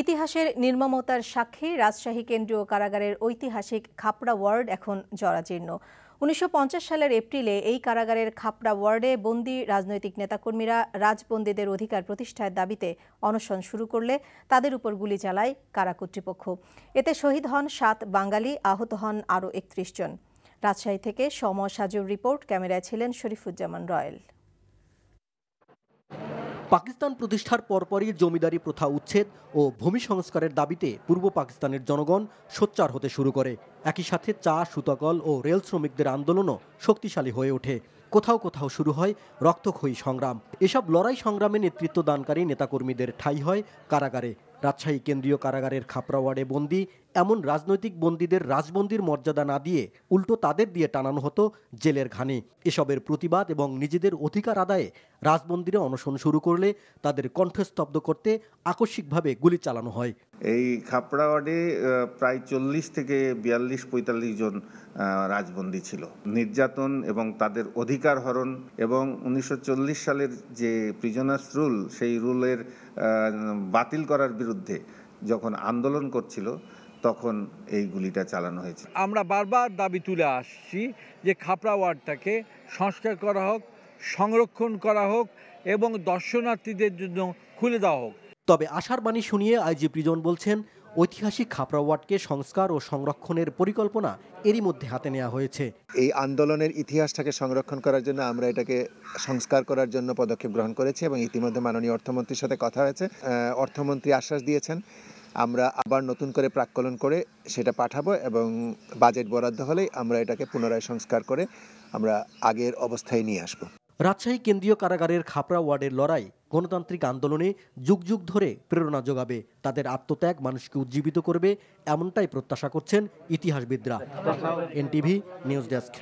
ইতিহাসের নির্মমতার সাক্ষী রাজশাহী কেন্দ্রীয় কারাগারের ঐতিহাসিক খাপড়া ওয়ার্ড এখন জরাজীর্ণ। ১৯৫০ সালের এপ্রিলে এই কারাগারের খাপড়া ওয়ার্ডে বন্দী রাজনৈতিক নেতাকর্মীরা রাজবন্দীদের অধিকার প্রতিষ্ঠার দাবিতে অনশন শুরু করলে তাদের উপর গুলি চালায় কারা কর্তৃপক্ষ। এতে শহীদ হন ৭ বাঙালি, আহত হন আরও ৩১ জন। রাজশাহী থেকে সময় সাজুর রিপোর্ট, ক্যামেরায় ছিলেন শরীফুজ্জামান রয়েল। পাকিস্তান প্রতিষ্ঠার পরপরই জমিদারি প্রথা উচ্ছেদ ও ভূমি সংস্কারের দাবিতে পূর্ব পাকিস্তানের জনগণ সোচ্চার হতে শুরু করে। একই সাথে চা, সুতাকল ও রেল শ্রমিকদের আন্দোলনও শক্তিশালী হয়ে ওঠে। কোথাও কোথাও শুরু হয় রক্তক্ষয়ী সংগ্রাম। এসব লড়াই সংগ্রামে নেতৃত্ব দানকারী নেতাকর্মীদের ঠাঁই হয় কারাগারে। রাজশাহী কেন্দ্রীয় কারাগারের খাপড়া ওয়ার্ডে বন্দী এমন রাজনৈতিক বন্দীদের রাজবন্দির মর্যাদা না দিয়ে উল্টো তাদের দিয়ে টানানো হতো জেলের ঘানি। এসবের প্রতিবাদ এবং নিজেদের অধিকার আদায়ে রাজবন্দিরা অনশন শুরু করলে তাদের কণ্ঠস্তব্ধ করতে আকস্মিকভাবে গুলি চালানো হয়। এই খাপড়া ওয়ার্ডে প্রায় ৪০ থেকে ৪২-৪৫ জন রাজবন্দী ছিল। নির্যাতন এবং তাদের অধিকার হরণ এবং ১৯৪০ সালের যে প্রিজনার্স রুল, সেই রুলের বাতিল করার বিরুদ্ধে যখন আন্দোলন করছিল তখন এই গুলিটা চালানো হয়েছে। আমরা বারবার দাবি তুলে আসছি যে খাপড়া ওয়ার্ডটাকে সংস্কার করা হোক, সংরক্ষণ করা হোক এবং দর্শনার্থীদের জন্য খুলে দেওয়া হোক। তবে আশার বাণী শুনিয়ে আইজি প্রিজন বলছেন, ঐতিহাসিক খাপড়া ওয়ার্ডকে সংস্কার ও সংরক্ষণের পরিকল্পনা এরই মধ্যে হাতে নেওয়া হয়েছে। এই আন্দোলনের ইতিহাসটাকে সংরক্ষণ করার জন্য আমরা এটাকে সংস্কার করার জন্য পদক্ষেপ গ্রহণ করেছি এবং ইতিমধ্যে মাননীয় অর্থমন্ত্রীর সাথে কথা হয়েছে। অর্থমন্ত্রী আশ্বাস দিয়েছেন আমরা আবার নতুন করে প্রাক্কলন করে সেটা পাঠাবো এবং বাজেট বরাদ্দ হলেই আমরা এটাকে পুনরায় সংস্কার করে আমরা আগের অবস্থায় নিয়ে আসব। রাজশাহী কেন্দ্রীয় কারাগারের খাপড়া ওয়ার্ডের লড়াই গণতান্ত্রিক আন্দোলনে যুগ যুগ ধরে প্রেরণা যোগাবে। তাদের আত্মত্যাগ মানুষকে উজ্জীবিত করবে, এমনটাই প্রত্যাশা করছেন ইতিহাসবিদরা। NTV news desk.